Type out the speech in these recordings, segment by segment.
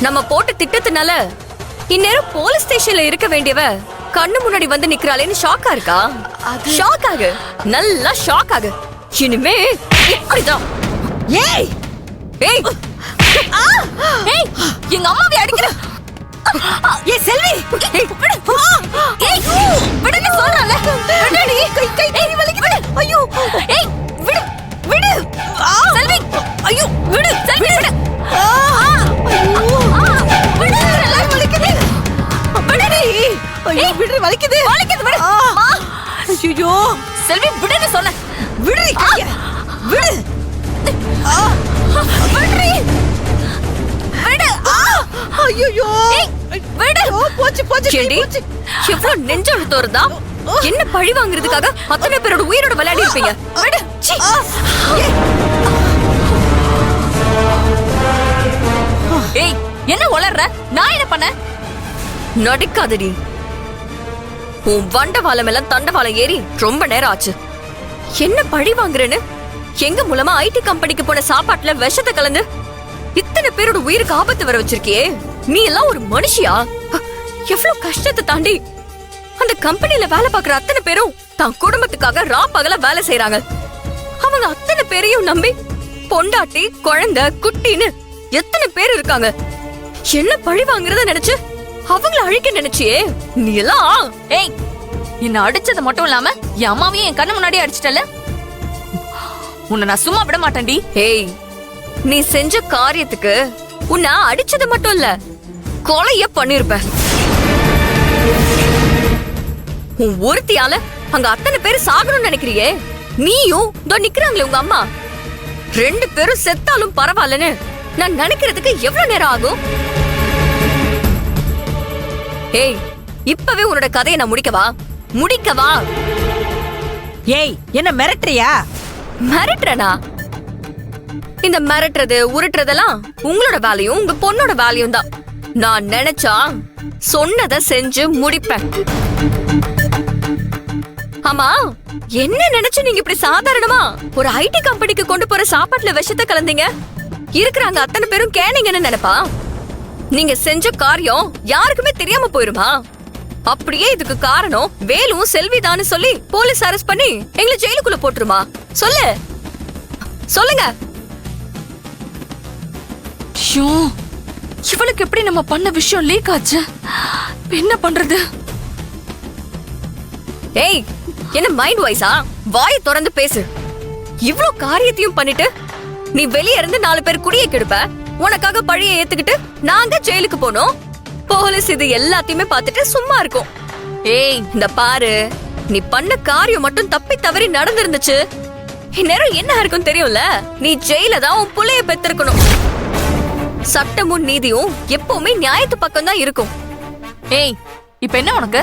நம்ம போட்ட திட்டத்தினால இந்நேரம் போலீஸ் ஸ்டேஷன்ல இருக்க வேண்டியவ கண்ணு முன்னாடி வந்து நிக்கிறாளேன்னு ஷாக்கா இருக்கா? ஷாக் ஆகு, நல்லா ஷாக் ஆகு. இனிமே இப்படிதான். ஏய் ஏய் ஏய், எங்க அம்மாவை அடிக்கிற. ஏய் செல்வி, ஏய் விடு. ஏய் விடுன்னு சொல்றல. விடுடி. கை வலிக்குது. ஐயோ. ஏய் விடு விடு. செல்வி. ஐயோ விடு செல்வி விடு. விடு வலிக்குது. விடுடி. ஐயோ விடு வலிக்குது. வலிக்குது விடு. ஐயோ செல்வி விடுன்னு சொல்ல. விடுடி கைய. விடு. விடுடி. விடு. ஐயோ விடு. போச்சு போச்சு செடி போச்சு. எவ்வளவு நெஞ்செழுத்தம் இருந்தா என்ன பழி வாங்குறதுக்காக அத்தனை பேரோட உயிரோட விளையாடி இருப்பீங்க. விடு. சீ. ஏய் என்ன உளறற? நான் என்ன பண்ண? நடிக்காதடி. உன் வண்டவாளம் எல்லாம் தண்டவாளம் ஏறி ரொம்ப நேரம் ஆச்சு. என்ன பழி வாங்குறேன்னு எங்க மூலமா ஐடி கம்பெனிக்கு போன சாப்பாட்டுல விஷத்தை கலந்து இத்தனை பேரோட உயிருக்கு ஆபத்து வர வச்சிருக்கியே. நீ எல்லாம் ஒரு மனுஷியா? எவ்வளவு கஷ்டத்தை தாண்டி அந்த கம்பெனில வேலை பார்க்கற அத்தனை பேரும் தான் குடும்பத்துக்காக பகல வேலை செய்யறாங்க. அவங்க அத்தனை பேரையும் நம்பி பொண்டாட்டி குழந்தை குட்டின்னு எத்தனை பேர் இருக்காங்க. என்ன பழி வாங்குறத நினைச்சு அவங்கள அழிக்க நினைச்சியே நீ எல்லாம். ஏய், என்ன அடிச்சது மட்டும் இல்லாம என் அம்மாவையும் என் கண்ணு முன்னாடியே அடிச்சிட்டல. உன்னை நான் சும்மா விட மாட்டேன்டி. ஏய், நீ செஞ்ச காரியத்துக்கு உன்னை அடிச்சது மட்டும் இல்ல, கொலைய பண்ணிருப்ப. உன் ஒருத்தியால அங்க அத்தனை பேரு சாகணும்னு நினைக்கிறியே. நீயும் நிக்கிறாங்களே உங்க அம்மா, 2 பேரும் செத்தாலும் பரவாயில்லன்னு நான் நினைக்கிறதுக்கு எவ்வளவு நேரம் ஆகும்? ஏய், இப்பவே உன்னோட கதையை நான் முடிக்கவா? ஏய் என்ன மிரட்டுறியா? மிரட்டுறனா? இந்த மிரட்டுறது உருட்டுறதெல்லாம் உங்களோட வேலையும் உங்க பொண்ணோட வேலையும் தான். நான் நினைச்சா சொன்னதை செஞ்சு முடிப்பேன். ஆமா, என்ன நினைச்சு நீங்க இப்படி சாதாரணமா ஒரு ஐடி கம்பெனிக்கு கொண்டு போற சாப்பாட்டுல விஷத்தை கலந்தீங்க? இருக்கிறாங்க அத்தனை பேரும் கேனீங்கன்னு நினைப்பா? நீங்க செஞ்ச காரியம் யாருக்குமே தெரியாம போயிருமா? அப்படியே இதுக்கு காரணம் வேலும் செல்விதான்னு சொல்லி போலீஸ் அரெஸ்ட் பண்ணி எங்களை ஜெயிலுக்குள்ள போட்டுருமா? சொல்லுங்க. இவளுக்கு எப்படி நம்ம பண்ண விஷயம் லீக் ஆச்சு? என்ன பண்றது? ஏய், என்ன மைண்ட் வாய்ஸா? வாயை திறந்து பேசு. இவ்ளோ காரியத்தையும் பண்ணிட்டு நீ வெளியே இருந்து 4 பேர் குடிய கெடுப்ப. உனக்காக பழிய ஏத்துக்கிட்டு நாங்க ஜெயிலுக்கு போனோம். போலீஸ் இது எல்லாத்தையுமே பார்த்துட்டு சும்மா இருக்கும். ஏய் இந்த பாரு, நீ பண்ண காரியம் மட்டும் தப்பி தவறி நடந்திருந்துச்சு, இந்நேரம் என்ன இருக்கும் தெரியும்ல? நீ ஜெயில தான் உன் புள்ளைய பெத்திருக்கணும். சட்டமும் நீதியும் எப்பவுமே நியாயத்து பக்கம் தான் இருக்கும். ஏய், இப்ப என்ன உனக்கு?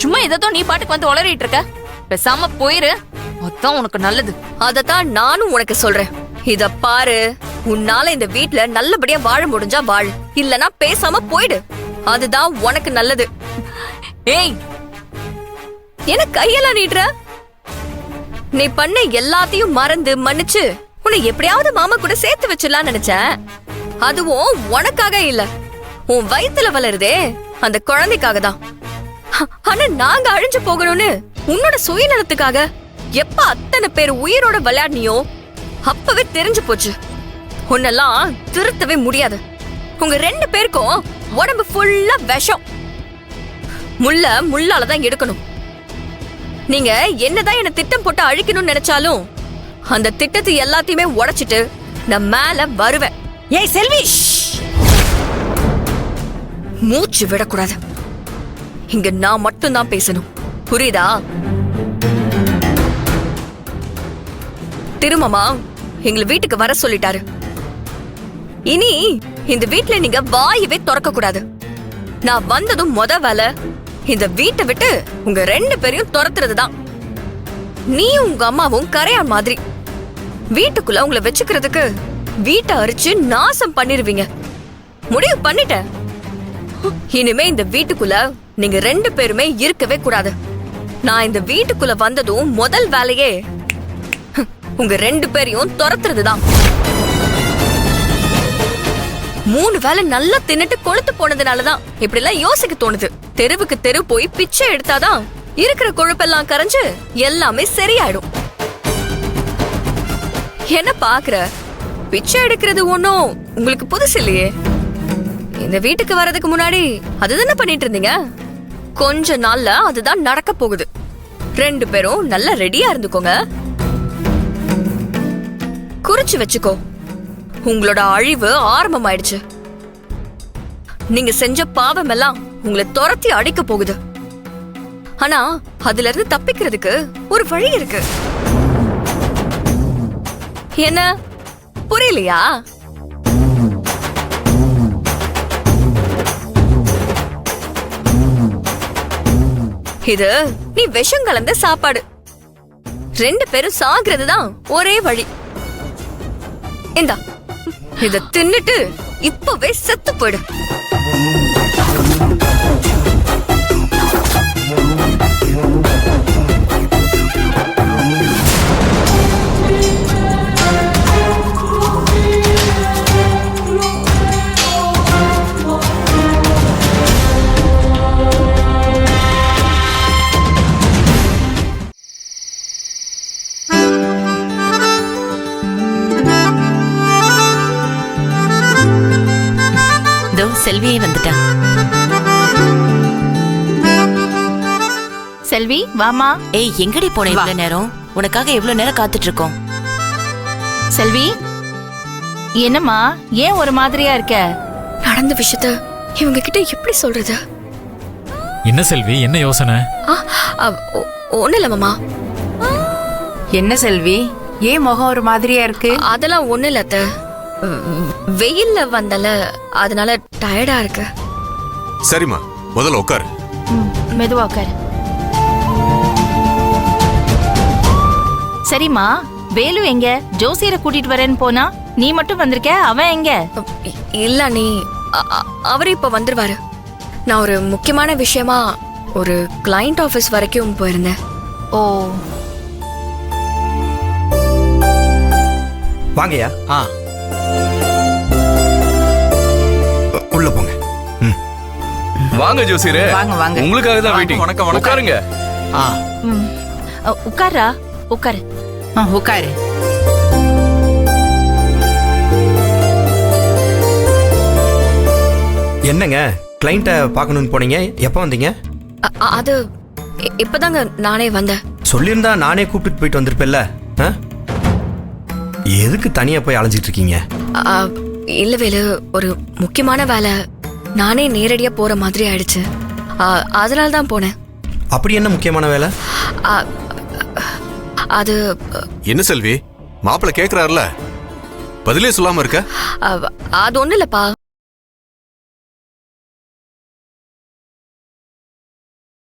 சும்மா ஏதோ நீ பாட்டுக்கு வந்து உளறிட்டு இருக்க. பேசாம போயிரு, அதான் உனக்கு நல்லது. அதத்தான் நானும் உனக்கு சொல்றேன். இத பாரு, உன்னால இந்த வீட்ல நல்லபடியா வாழ முடிஞ்சா வாழ், இல்லனா பேசாம போயிடு. அதுதான் உனக்கு நல்லது. ஏய், என்ன கையெல்லாம் நீட்டுற? நீ பண்ண எல்லாத்தையும் மறந்து மன்னிச்சு உன்னை எப்படியாவது மாமா கூட சேர்த்து வச்சிடலாம் நினைச்சேன். அதுவும் உனக்காக இல்ல, உன் வயித்துல வளருதே அந்த குழந்தைக்காக தான். ஆனா நாங்க அழிஞ்சு போகணும்னு உன்னோட சுயநலத்துக்காக எப்ப அத்தனை பேர் உயிரோட விளையாடினியோ அப்பவே தெரிஞ்சு போச்சு. உன்னெல்லாம் திருத்தவே முடியாது. உங்க 2 பேருக்கும் உடம்பு ஃபுல்லா விஷம். முள்ளாலதான் எடுக்கணும். நீங்க என்னதான் என்ன திட்டம் போட்டு அழிக்கணும்னு நினைச்சாலும் அந்த திட்டத்தை எல்லாத்தையுமே உடைச்சிட்டு நான் மேல வருவேன். ஏய் செல்வி, மூச்சு விடக்கூடாது. இங்க நான் மட்டும் தான் பேசணும், புரியுதா? திரும்பமா எங்களை வீட்டுக்கு வர சொல்லிட்டாரு. இனி இந்த வீட்டுல நீங்க வாயவே திறக்க கூடாது. நான் வந்ததும் முத வேலை இந்த வீட்டை விட்டு உங்க 2 பேரையும் துரத்துறதுதான். நீயும் உங்க அம்மாவும் கரையான் மாதிரி வீட்டுக்குள்ள உங்களை வச்சுக்கிறதுக்கு வீட்டை அரிச்சு நாசம் பண்ணிருவீங்க. முடிவு பண்ணிட்டேன். இனிமே இந்த வீட்டுக்குள்ள நீங்க 2 பேருமே இருக்கவே கூடாது. நான் இந்த வீட்டுக்குள்ள வந்ததும் முதல் வேலையே உங்க 2 பேரையும் துரத்துறதுதான். 3 வேளை நல்லா தின்னுட்டு கொழுத்து போனதுனாலதான் இப்படி எல்லாம் யோசிக்க தோணுது. தெருவுக்கு தெரு போய் பிச்சை எடுத்தாதான் இருக்கிற கொழுப்பெல்லாம் கரைஞ்சு எல்லாமே சரியாயிடும். என்ன பாக்குற? பிச்சை எடுக்கிறது ஒண்ணும் உங்களுக்கு புதுசு இல்லையே. இந்த வீட்டுக்கு வர்றதுக்கு முன்னாடி அதுதானே பண்ணிட்டு இருந்தீங்க. கொஞ்ச நாள்ல அதுதான் நடக்க போகுது. 2 பேரும் நல்லா ரெடியா இருந்துக்கோங்க. குறிச்சு வச்சுக்கோ, உங்களோட அழிவு ஆரம்பமாயிடுச்சு. நீங்க செஞ்ச பாவம் எல்லாம் உங்களை துரத்தி அடிக்க போகுது. ஆனா அதுல இருந்து தப்பிக்கிறதுக்கு ஒரு வழி இருக்கு. என்ன புரியலையா? இது நீ விஷம் கலந்த சாப்பாடு. 2 பேரும் சாகிறது தான் ஒரே வழி. இந்தா, இத தின்னுட்டு இப்பவே செத்து போயிடு. செல்வியே வந்துட்டா. செல்வி வாமா. ஏய், எங்கடி போன இவ்வளவு நேரம்? உனக்காக எவ்வளவு நேரம் காத்துட்டு இருக்கோம். செல்வி என்னம்மா, ஏன் ஒரு மாதிரியா இருக்க? நடந்த விஷயத்த இவங்க கிட்ட எப்படி சொல்றது? என்ன செல்வி, என்ன யோசனை? ஒண்ணு இல்ல மாமா. என்ன செல்வி, ஏன் முகம் ஒரு மாதிரியா இருக்கு? அதெல்லாம் ஒண்ணு இல்ல அத்தை. வெயில்ல வந்தல, அதனால டயர்டா இருக்கு. சரிம்மா, முதல்ல உட்காரு. மெதுவா உட்காரு. சரிம்மா, வேலு எங்க? ஜோசியரை கூட்டிட்டு வரேன்னு போனா, நீ மட்டும் வந்திருக்க, அவன் எங்க? இல்ல நீ, அவர் இப்ப வந்துருவாரு. நான் ஒரு முக்கியமான விஷயமா ஒரு கிளையண்ட் ஆபீஸ் வரைக்கும் போயிருந்தேன். ஓ, வாங்கயா. உள்ள போங்க. வாங்க ஜோசியரே. வாங்க வாங்க. உங்களுக்காக தான் வெயிட்டிங். வணக்கம், வணக்கம். உட்காருங்க. உட்காரா, உட்காரு. உட்காரு. என்னங்க, கிளைண்ட்டை பார்க்கணும்னு போனீங்க, எப்போ வந்தீங்க? அது இப்பதாங்க நானே வந்தேன். சொல்லியிருந்தா நானே கூப்பிட்டு போயிட்டு வந்திருப்பேன்ல. எதுக்கு தனியா போய் அலைஞ்சிட்டு இருக்கீங்க? இல்ல வேலு, ஒரு முக்கியமான வேலை, நானே நேரடியா போற மாதிரி ஆயிடுச்சு. அதனாலதான் போனேன். அப்படி என்ன முக்கியமான வேலை? அது என்ன செல்வி, மாப்பிள்ள கேக்குறாருல, பதிலே சொல்லாம இருக்க? அது ஒண்ணு இல்லப்பா.